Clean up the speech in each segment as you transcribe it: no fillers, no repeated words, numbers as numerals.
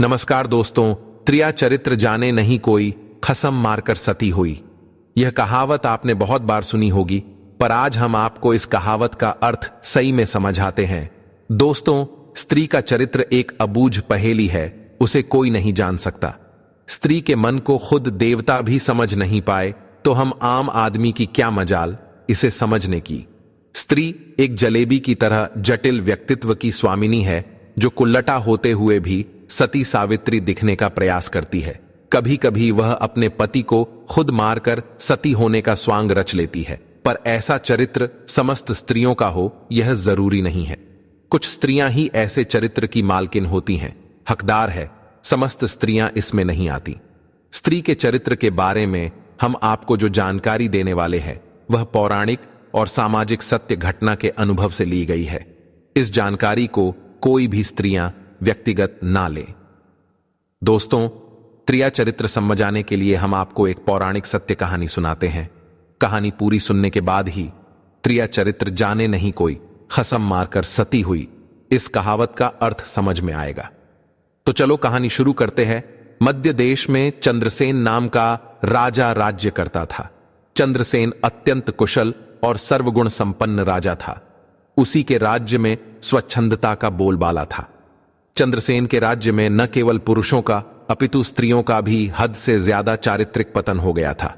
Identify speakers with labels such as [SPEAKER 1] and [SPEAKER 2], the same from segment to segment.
[SPEAKER 1] नमस्कार दोस्तों, त्रिया चरित्र जाने नहीं कोई, खसम मारकर सती हुई। यह कहावत आपने बहुत बार सुनी होगी, पर आज हम आपको इस कहावत का अर्थ सही में समझाते हैं। दोस्तों, स्त्री का चरित्र एक अबूझ पहेली है, उसे कोई नहीं जान सकता। स्त्री के मन को खुद देवता भी समझ नहीं पाए, तो हम आम आदमी की क्या मजाल इसे समझने की। स्त्री एक जलेबी की तरह जटिल व्यक्तित्व की स्वामिनी है, जो कुल्लटा होते हुए भी सती सावित्री दिखने का प्रयास करती है। कभी कभी वह अपने पति को खुद मारकर सती होने का स्वांग रच लेती है, पर ऐसा चरित्र समस्त स्त्रियों का हो यह जरूरी नहीं है। कुछ स्त्रियां ही ऐसे चरित्र की मालकिन होती हैं, हकदार है, समस्त स्त्रियां इसमें नहीं आती। स्त्री के चरित्र के बारे में हम आपको जो जानकारी देने वाले हैं वह पौराणिक और सामाजिक सत्य घटना के अनुभव से ली गई है। इस जानकारी को कोई भी स्त्रियां व्यक्तिगत ना ले। दोस्तों, त्रिया चरित्र समझाने के लिए हम आपको एक पौराणिक सत्य कहानी सुनाते हैं। कहानी पूरी सुनने के बाद ही त्रिया चरित्र जाने नहीं कोई, खसम मारकर सती हुई, इस कहावत का अर्थ समझ में आएगा। तो चलो कहानी शुरू करते हैं। मध्य देश में चंद्रसेन नाम का राजा राज्य करता था। चंद्रसेन अत्यंत कुशल और सर्वगुण संपन्न राजा था। उसी के राज्य में स्वच्छंदता का बोलबाला था। चंद्रसेन के राज्य में न केवल पुरुषों का अपितु स्त्रियों का भी हद से ज्यादा चारित्रिक पतन हो गया था।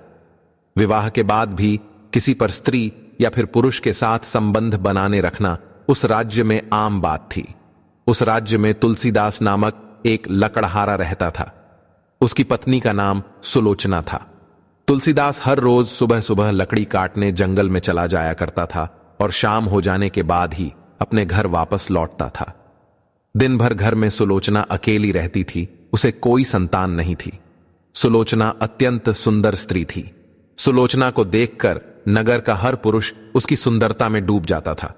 [SPEAKER 1] विवाह के बाद भी किसी पर स्त्री या फिर पुरुष के साथ संबंध बनाने रखना उस राज्य में आम बात थी। उस राज्य में तुलसीदास नामक एक लकड़हारा रहता था। उसकी पत्नी का नाम सुलोचना था। तुलसीदास हर रोज सुबह सुबह लकड़ी काटने जंगल में चला जाया करता था और शाम हो जाने के बाद ही अपने घर वापस लौटता था। दिन भर घर में सुलोचना अकेली रहती थी। उसे कोई संतान नहीं थी। सुलोचना अत्यंत सुंदर स्त्री थी। सुलोचना को देखकर नगर का हर पुरुष उसकी सुंदरता में डूब जाता था।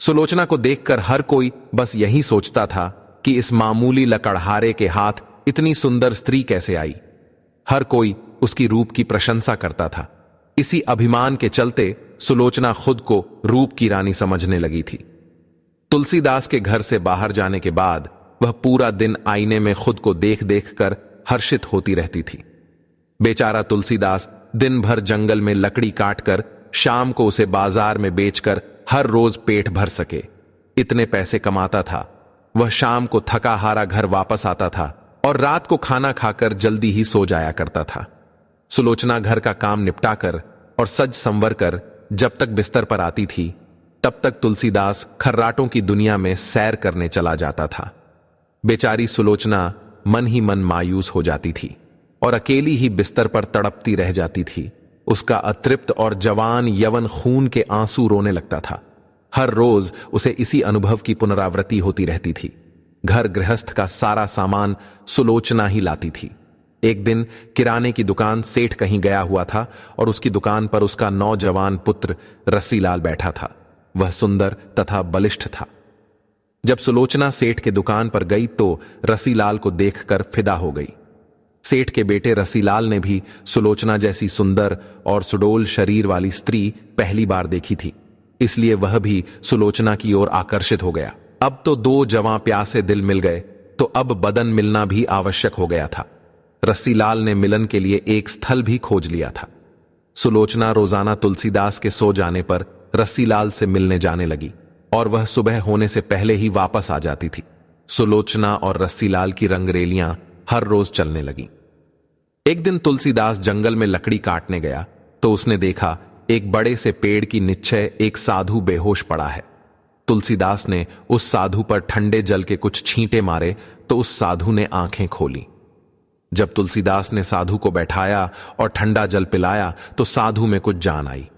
[SPEAKER 1] सुलोचना को देखकर हर कोई बस यही सोचता था कि इस मामूली लकड़हारे के हाथ इतनी सुंदर स्त्री कैसे आई। हर कोई उसकी रूप की प्रशंसा करता था। इसी अभिमान के चलते सुलोचना खुद को रूप की रानी समझने लगी थी। तुलसीदास के घर से बाहर जाने के बाद वह पूरा दिन आईने में खुद को देख देख कर हर्षित होती रहती थी। बेचारा तुलसीदास दिन भर जंगल में लकड़ी काटकर शाम को उसे बाजार में बेचकर हर रोज पेट भर सके इतने पैसे कमाता था। वह शाम को थका हारा घर वापस आता था और रात को खाना खाकर जल्दी ही सो जाया करता था। सुलोचना घर का काम निपटाकर और सज संवर कर जब तक बिस्तर पर आती थी, तब तक तुलसीदास खर्राटों की दुनिया में सैर करने चला जाता था। बेचारी सुलोचना मन ही मन मायूस हो जाती थी और अकेली ही बिस्तर पर तड़पती रह जाती थी। उसका अतृप्त और जवान यवन खून के आंसू रोने लगता था। हर रोज उसे इसी अनुभव की पुनरावृत्ति होती रहती थी। घर गृहस्थ का सारा सामान सुलोचना ही लाती थी। एक दिन किराने की दुकान सेठ कहीं गया हुआ था और उसकी दुकान पर उसका नौजवान पुत्र रसीलाल बैठा था। वह सुंदर तथा बलिष्ठ था। जब सुलोचना सेठ के दुकान पर गई तो रसीलाल को देखकर फिदा हो गई। सेठ के बेटे रसीलाल ने भी सुलोचना जैसी सुंदर और सुडोल शरीर वाली स्त्री पहली बार देखी थी, इसलिए वह भी सुलोचना की ओर आकर्षित हो गया। अब तो दो जवां प्यासे दिल मिल गए, तो अब बदन मिलना भी आवश्यक हो गया था। रसीलाल ने मिलन के लिए एक स्थल भी खोज लिया था। सुलोचना रोजाना तुलसीदास के सो जाने पर रसीलाल से मिलने जाने लगी और वह सुबह होने से पहले ही वापस आ जाती थी। सुलोचना और रसीलाल की रंगरेलियां हर रोज चलने लगी। एक दिन तुलसीदास जंगल में लकड़ी काटने गया तो उसने देखा एक बड़े से पेड़ की नीचे एक साधु बेहोश पड़ा है। तुलसीदास ने उस साधु पर ठंडे जल के कुछ छींटे मारे तो उस साधु ने आंखें खोली। जब तुलसीदास ने साधु को बैठाया और ठंडा जल पिलाया तो साधु में कुछ जान आई।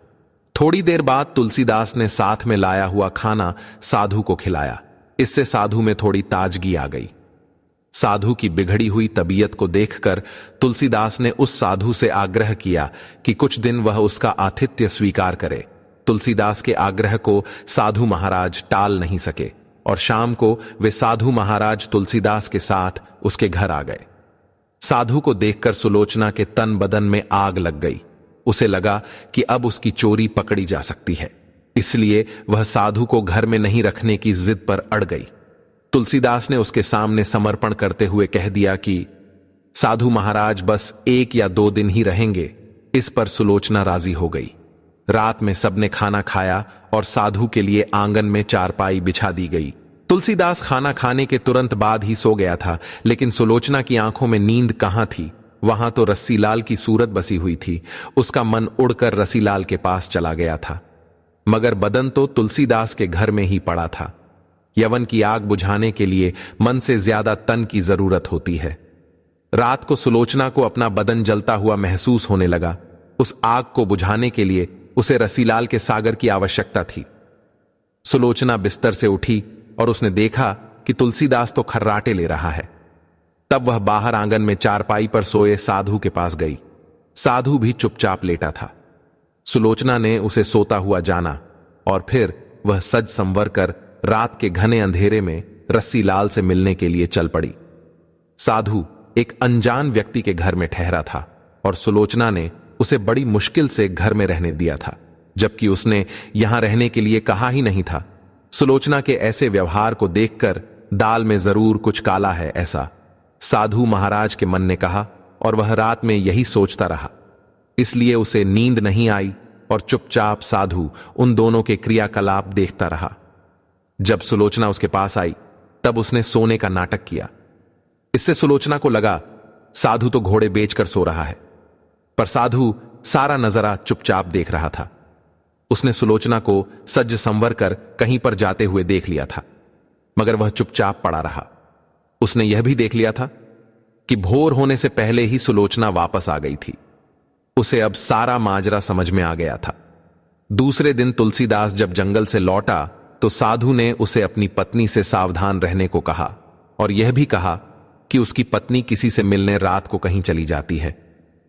[SPEAKER 1] थोड़ी देर बाद तुलसीदास ने साथ में लाया हुआ खाना साधु को खिलाया। इससे साधु में थोड़ी ताजगी आ गई। साधु की बिगड़ी हुई तबीयत को देखकर तुलसीदास ने उस साधु से आग्रह किया कि कुछ दिन वह उसका आतिथ्य स्वीकार करे। तुलसीदास के आग्रह को साधु महाराज टाल नहीं सके और शाम को वे साधु महाराज तुलसीदास के साथ उसके घर आ गए। साधु को देखकर सुलोचना के तन बदन में आग लग गई। उसे लगा कि अब उसकी चोरी पकड़ी जा सकती है, इसलिए वह साधु को घर में नहीं रखने की जिद पर अड़ गई। तुलसीदास ने उसके सामने समर्पण करते हुए कह दिया कि साधु महाराज बस 1 या 2 दिन ही रहेंगे। इस पर सुलोचना राजी हो गई। रात में सबने खाना खाया और साधु के लिए आंगन में चारपाई बिछा दी गई। तुलसीदास खाना खाने के तुरंत बाद ही सो गया था, लेकिन सुलोचना की आंखों में नींद कहां थी। वहां तो रस्सीलाल की सूरत बसी हुई थी। उसका मन उड़कर रस्सीलाल के पास चला गया था, मगर बदन तो तुलसीदास के घर में ही पड़ा था। यवन की आग बुझाने के लिए मन से ज्यादा तन की जरूरत होती है। रात को सुलोचना को अपना बदन जलता हुआ महसूस होने लगा। उस आग को बुझाने के लिए उसे रसीलाल के सागर की आवश्यकता थी। सुलोचना बिस्तर से उठी और उसने देखा कि तुलसीदास तो खर्राटे ले रहा है। तब वह बाहर आंगन में चारपाई पर सोए साधु के पास गई। साधु भी चुपचाप लेटा था। सुलोचना ने उसे सोता हुआ जाना और फिर वह सज संवर कर रात के घने अंधेरे में रस्सीलाल से मिलने के लिए चल पड़ी। साधु एक अनजान व्यक्ति के घर में ठहरा था और सुलोचना ने उसे बड़ी मुश्किल से घर में रहने दिया था, जबकि उसने यहां रहने के लिए कहा ही नहीं था। सुलोचना के ऐसे व्यवहार को देखकर दाल में जरूर कुछ काला है, ऐसा साधु महाराज के मन ने कहा और वह रात में यही सोचता रहा। इसलिए उसे नींद नहीं आई और चुपचाप साधु उन दोनों के क्रियाकलाप देखता रहा। जब सुलोचना उसके पास आई तब उसने सोने का नाटक किया। इससे सुलोचना को लगा साधु तो घोड़े बेचकर सो रहा है, पर साधु सारा नजारा चुपचाप देख रहा था। उसने सुलोचना को सज संवर कर कहीं पर जाते हुए देख लिया था, मगर वह चुपचाप पड़ा रहा। उसने यह भी देख लिया था कि भोर होने से पहले ही सुलोचना वापस आ गई थी। उसे अब सारा माजरा समझ में आ गया था। दूसरे दिन तुलसीदास जब जंगल से लौटा तो साधु ने उसे अपनी पत्नी से सावधान रहने को कहा और यह भी कहा कि उसकी पत्नी किसी से मिलने रात को कहीं चली जाती है।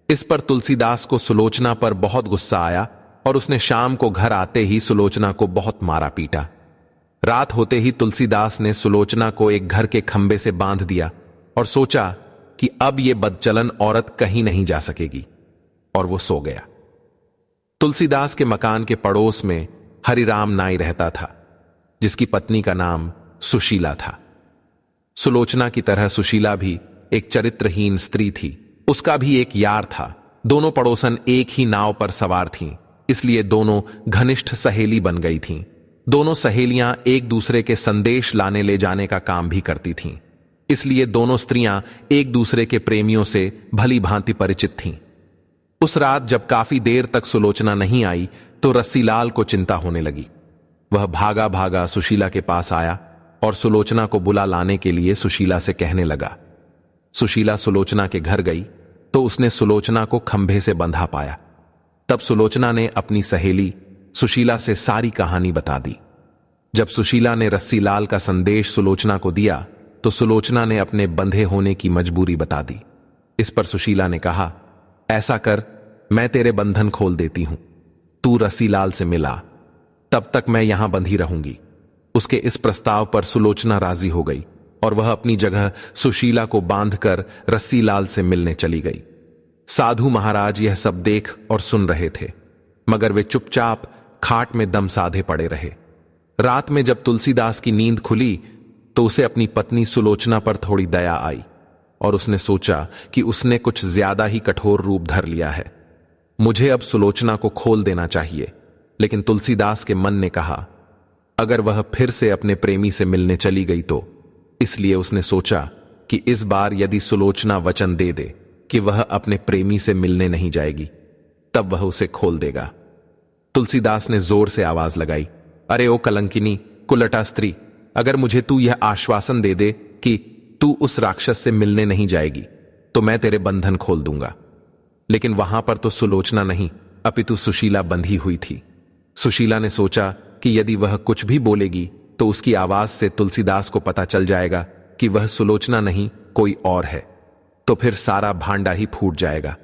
[SPEAKER 1] इस पर तुलसीदास को सुलोचना पर बहुत गुस्सा आया और उसने शाम को घर आते ही सुलोचना को बहुत मारा पीटा। रात होते ही तुलसीदास ने सुलोचना को एक घर के खंबे से बांध दिया और सोचा कि अब यह बदचलन औरत कहीं नहीं जा सकेगी, और वो सो गया। तुलसीदास के मकान के पड़ोस में हरिराम नाई रहता था, जिसकी पत्नी का नाम सुशीला था। सुलोचना की तरह सुशीला भी एक चरित्रहीन स्त्री थी। उसका भी एक यार था। दोनों पड़ोसन एक ही नाव पर सवार थीं, इसलिए दोनों घनिष्ठ सहेली बन गई थीं। दोनों सहेलियां एक दूसरे के संदेश लाने ले जाने का काम भी करती थीं, इसलिए दोनों स्त्रियां एक दूसरे के प्रेमियों से भली भांति परिचित थीं। उस रात जब काफी देर तक सुलोचना नहीं आई तो रस्सीलाल को चिंता होने लगी। वह भागा भागा सुशीला के पास आया और सुलोचना को बुला लाने के लिए सुशीला से कहने लगा। सुशीला सुलोचना के घर गई तो उसने सुलोचना को खंभे से बंधा पाया। तब सुलोचना ने अपनी सहेली सुशीला से सारी कहानी बता दी। जब सुशीला ने रस्सीलाल का संदेश सुलोचना को दिया तो सुलोचना ने अपने बंधे होने की मजबूरी बता दी। इस पर सुशीला ने कहा, ऐसा कर, मैं तेरे बंधन खोल देती हूं, तू रस्सीलाल से मिला, तब तक मैं यहां बंधी रहूंगी। उसके इस प्रस्ताव पर सुलोचना राजी हो गई और वह अपनी जगह सुशीला को बांधकर रस्सीलाल से मिलने चली गई। साधु महाराज यह सब देख और सुन रहे थे, मगर वे चुपचाप खाट में दम साधे पड़े रहे। रात में जब तुलसीदास की नींद खुली तो उसे अपनी पत्नी सुलोचना पर थोड़ी दया आई और उसने सोचा कि उसने कुछ ज्यादा ही कठोर रूप धर लिया है। मुझे अब सुलोचना को खोल देना चाहिए। लेकिन तुलसीदास के मन ने कहा, अगर वह फिर से अपने प्रेमी से मिलने चली गई तो, इसलिए उसने सोचा कि इस बार यदि सुलोचना वचन दे दे कि वह अपने प्रेमी से मिलने नहीं जाएगी, तब वह उसे खोल देगा। तुलसीदास ने जोर से आवाज लगाई, अरे ओ कलंकिनी, कुलटा स्त्री, अगर मुझे तू यह आश्वासन दे दे कि तू उस राक्षस से मिलने नहीं जाएगी तो मैं तेरे बंधन खोल दूंगा। लेकिन वहां पर तो सुलोचना नहीं अपितु सुशीला बंधी हुई थी। सुशीला ने सोचा कि यदि वह कुछ भी बोलेगी तो उसकी आवाज से तुलसीदास को पता चल जाएगा कि वह सुलोचना नहीं कोई और है, तो फिर सारा भांडा ही फूट जाएगा।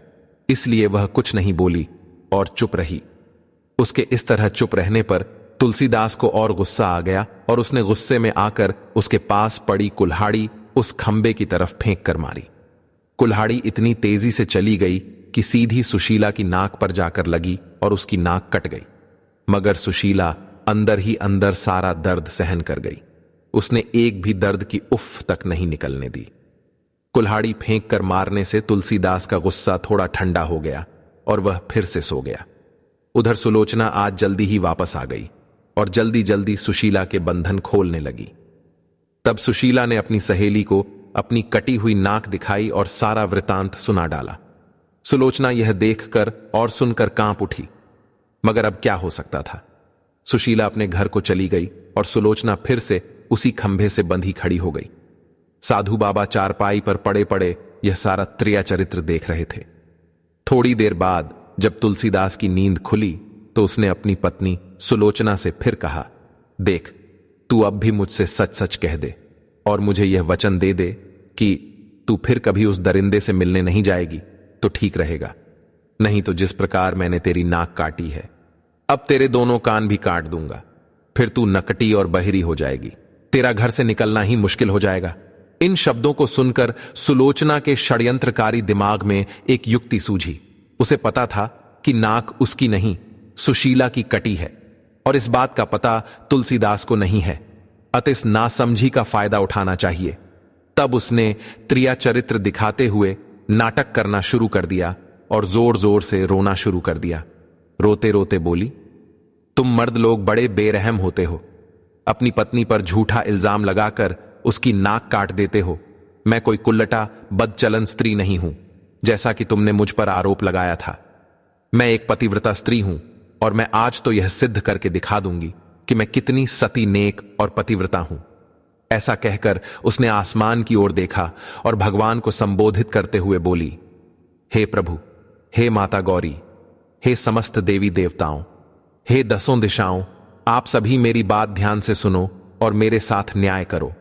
[SPEAKER 1] इसलिए वह कुछ नहीं बोली और चुप रही। उसके इस तरह चुप रहने पर तुलसीदास को और गुस्सा आ गया और उसने गुस्से में आकर उसके पास पड़ी कुल्हाड़ी उस खंबे की तरफ फेंक कर मारी। कुल्हाड़ी इतनी तेजी से चली गई कि सीधी सुशीला की नाक पर जाकर लगी और उसकी नाक कट गई, मगर सुशीला अंदर ही अंदर सारा दर्द सहन कर गई। उसने एक भी दर्द की उफ तक नहीं निकलने दी। कुल्हाड़ी फेंक कर मारने से तुलसीदास का गुस्सा थोड़ा ठंडा हो गया और वह फिर से सो गया। उधर सुलोचना आज जल्दी ही वापस आ गई और जल्दी जल्दी सुशीला के बंधन खोलने लगी। तब सुशीला ने अपनी सहेली को अपनी कटी हुई नाक दिखाई और सारा वृतांत सुना डाला। सुलोचना यह देखकर और सुनकर कांप उठी, मगर अब क्या हो सकता था। सुशीला अपने घर को चली गई और सुलोचना फिर से उसी खंभे से बंधी खड़ी हो गई। साधु बाबा चारपाई पर पड़े पड़े यह सारा त्रिया चरित्र देख रहे थे। थोड़ी देर बाद जब तुलसीदास की नींद खुली तो उसने अपनी पत्नी सुलोचना से फिर कहा, देख, तू अब भी मुझसे सच सच कह दे और मुझे यह वचन दे दे कि तू फिर कभी उस दरिंदे से मिलने नहीं जाएगी तो ठीक रहेगा, नहीं तो जिस प्रकार मैंने तेरी नाक काटी है अब तेरे दोनों कान भी काट दूंगा। फिर तू नकटी और बहिरी हो जाएगी, तेरा घर से निकलना ही मुश्किल हो जाएगा। इन शब्दों को सुनकर सुलोचना के षड्यंत्रकारी दिमाग में एक युक्ति सूझी। उसे पता था कि नाक उसकी नहीं, सुशीला की कटी है और इस बात का पता तुलसीदास को नहीं है, अतः इस नासमझी का फायदा उठाना चाहिए। तब उसने त्रिया चरित्र दिखाते हुए नाटक करना शुरू कर दिया और जोर जोर से रोना शुरू कर दिया। रोते रोते बोली, तुम मर्द लोग बड़े बेरहम होते हो, अपनी पत्नी पर झूठा इल्जाम लगाकर उसकी नाक काट देते हो। मैं कोई कुल्लटा बदचलन स्त्री नहीं हूं जैसा कि तुमने मुझ पर आरोप लगाया था। मैं एक पतिव्रता स्त्री हूं और मैं आज तो यह सिद्ध करके दिखा दूंगी कि मैं कितनी सती नेक और पतिव्रता हूं। ऐसा कहकर उसने आसमान की ओर देखा और भगवान को संबोधित करते हुए बोली, हे प्रभु, हे माता गौरी, हे समस्त देवी देवताओं, हे दसों दिशाओं, आप सभी मेरी बात ध्यान से सुनो और मेरे साथ न्याय करो।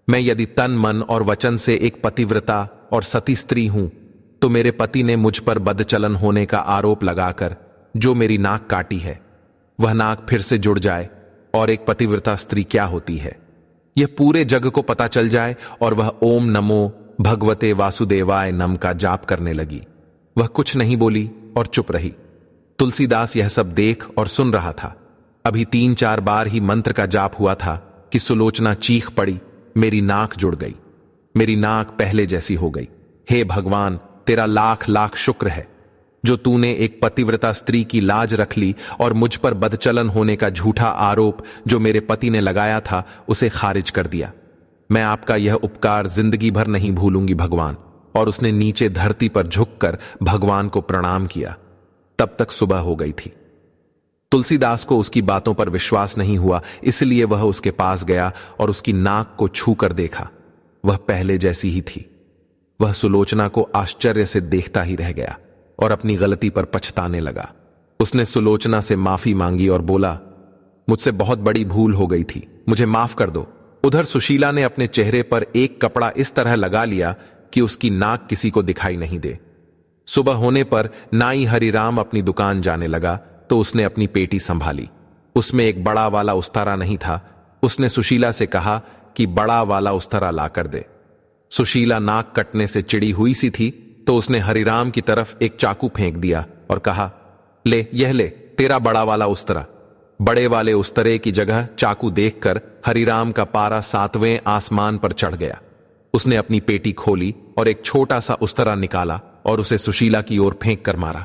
[SPEAKER 1] मैं यदि तन मन और वचन से एक पतिव्रता और सती स्त्री हूं तो मेरे पति ने मुझ पर बदचलन होने का आरोप लगाकर जो मेरी नाक काटी है वह नाक फिर से जुड़ जाए और एक पतिव्रता स्त्री क्या होती है यह पूरे जग को पता चल जाए और वह ओम नमो भगवते वासुदेवाय नम का जाप करने लगी। वह कुछ नहीं बोली और चुप रही। तुलसीदास यह सब देख और सुन रहा था। अभी 3-4 बार ही मंत्र का जाप हुआ था कि सुलोचना चीख पड़ी, मेरी नाक जुड़ गई, मेरी नाक पहले जैसी हो गई। हे भगवान, तेरा लाख लाख शुक्र है जो तूने एक पतिव्रता स्त्री की लाज रख ली और मुझ पर बदचलन होने का झूठा आरोप जो मेरे पति ने लगाया था उसे खारिज कर दिया। मैं आपका यह उपकार जिंदगी भर नहीं भूलूंगी भगवान। और उसने नीचे धरती पर झुककर भगवान को प्रणाम किया। तब तक सुबह हो गई थी। तुलसीदास को उसकी बातों पर विश्वास नहीं हुआ, इसलिए वह उसके पास गया और उसकी नाक को छू कर देखा। वह पहले जैसी ही थी। वह सुलोचना को आश्चर्य से देखता ही रह गया और अपनी गलती पर पछताने लगा। उसने सुलोचना से माफी मांगी और बोला, मुझसे बहुत बड़ी भूल हो गई थी, मुझे माफ कर दो। उधर सुशीला ने अपने चेहरे पर एक कपड़ा इस तरह लगा लिया कि उसकी नाक किसी को दिखाई नहीं दे। सुबह होने पर नाई हरिराम अपनी दुकान जाने लगा तो उसने अपनी पेटी संभाली। उसमें एक बड़ा वाला उस्तारा नहीं था। उसने सुशीला से कहा कि बड़ा वाला उस्तारा ला कर दे। सुशीला नाक कटने से चिड़ी हुई सी थी तो उसने हरिराम की तरफ एक चाकू फेंक दिया और कहा, ले यह ले तेरा बड़ा वाला उस्तरा। बड़े वाले उस्तरे की जगह चाकू देखकर हरिराम का पारा 7वें आसमान पर चढ़ गया। उसने अपनी पेटी खोली और एक छोटा सा उस्तरा निकाला और उसे सुशीला की ओर फेंक कर मारा।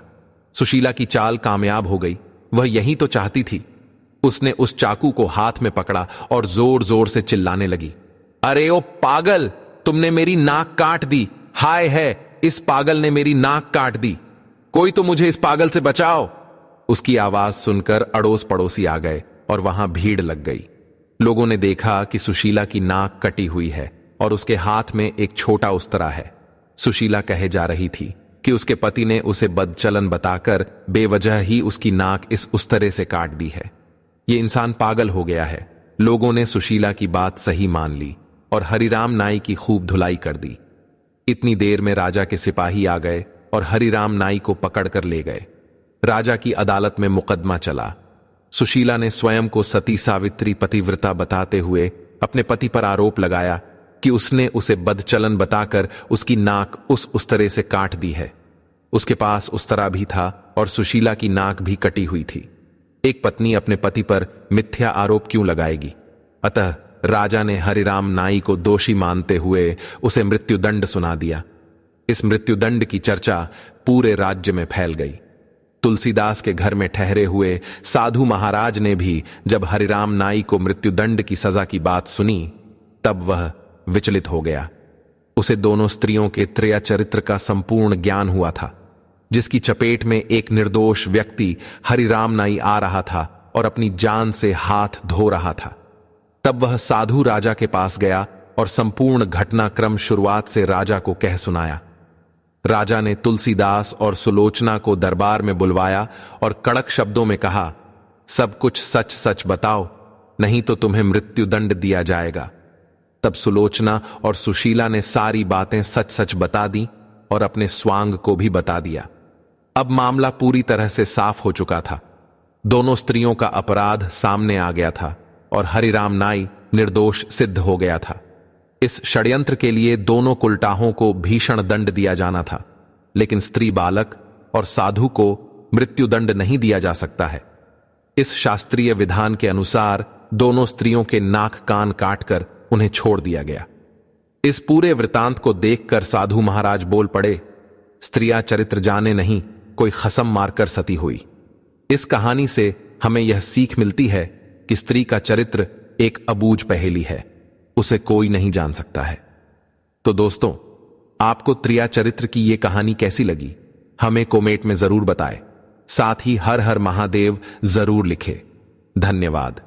[SPEAKER 1] सुशीला की चाल कामयाब हो गई। वह यही तो चाहती थी। उसने उस चाकू को हाथ में पकड़ा और जोर जोर से चिल्लाने लगी, अरे ओ पागल, तुमने मेरी नाक काट दी। हाय है, इस पागल ने मेरी नाक काट दी। कोई तो मुझे इस पागल से बचाओ। उसकी आवाज सुनकर अड़ोस पड़ोसी आ गए और वहां भीड़ लग गई। लोगों ने देखा कि सुशीला की नाक कटी हुई है और उसके हाथ में एक छोटा उस्तरा है। सुशीला कहे जा रही थी कि उसके पति ने उसे बदचलन बताकर बेवजह ही उसकी नाक इस उस्तरे से काट दी है। ये इंसान पागल हो गया है। लोगों ने सुशीला की बात सही मान ली और हरिराम नाई की खूब धुलाई कर दी। इतनी देर में राजा के सिपाही आ गए और हरिराम नाई को पकड़कर ले गए। राजा की अदालत में मुकदमा चला। सुशीला ने स्वयं को सती सावित्री पतिव्रता बताते हुए अपने पति पर आरोप लगाया कि उसने उसे बदचलन बताकर उसकी नाक उस उस्तरे से काट दी है। उसके पास उस्तरा भी था और सुशीला की नाक भी कटी हुई थी। एक पत्नी अपने पति पर मिथ्या आरोप क्यों लगाएगी? अतः राजा ने हरिराम नाई को दोषी मानते हुए उसे मृत्युदंड सुना दिया। इस मृत्युदंड की चर्चा पूरे राज्य में फैल गई। तुलसीदास के घर में ठहरे हुए साधु महाराज ने भी जब हरिराम नाई को मृत्युदंड की सजा की बात सुनी तब वह विचलित हो गया। उसे दोनों स्त्रियों के त्रय चरित्र का संपूर्ण ज्ञान हुआ था, जिसकी चपेट में एक निर्दोष व्यक्ति हरिराम नाई आ रहा था और अपनी जान से हाथ धो रहा था। तब वह साधु राजा के पास गया और संपूर्ण घटनाक्रम शुरुआत से राजा को कह सुनाया। राजा ने तुलसीदास और सुलोचना को दरबार में बुलवाया और कड़क शब्दों में कहा, सब कुछ सच सच बताओ, नहीं तो तुम्हें मृत्युदंड दिया जाएगा। तब सुलोचना और सुशीला ने सारी बातें सच सच बता दी और अपने स्वांग को भी बता दिया। अब मामला पूरी तरह से साफ हो चुका था। दोनों स्त्रियों का अपराध सामने आ गया था और हरिराम नाई निर्दोष सिद्ध हो गया था। इस षड्यंत्र के लिए दोनों कुलटाहों को भीषण दंड दिया जाना था, लेकिन स्त्री बालक और साधु को मृत्युदंड नहीं दिया जा सकता है। इस शास्त्रीय विधान के अनुसार दोनों स्त्रियों के नाक कान काटकर उन्हें छोड़ दिया गया। इस पूरे वृतांत को देखकर साधु महाराज बोल पड़े, स्त्रियां चरित्र जाने नहीं, कोई खसम मारकर सती हुई। इस कहानी से हमें यह सीख मिलती है कि स्त्री का चरित्र एक अबूझ पहेली है, उसे कोई नहीं जान सकता है। तो दोस्तों, आपको त्रिया चरित्र की यह कहानी कैसी लगी हमें कमेंट में जरूर बताएं। साथ ही हर हर महादेव जरूर लिखें। धन्यवाद।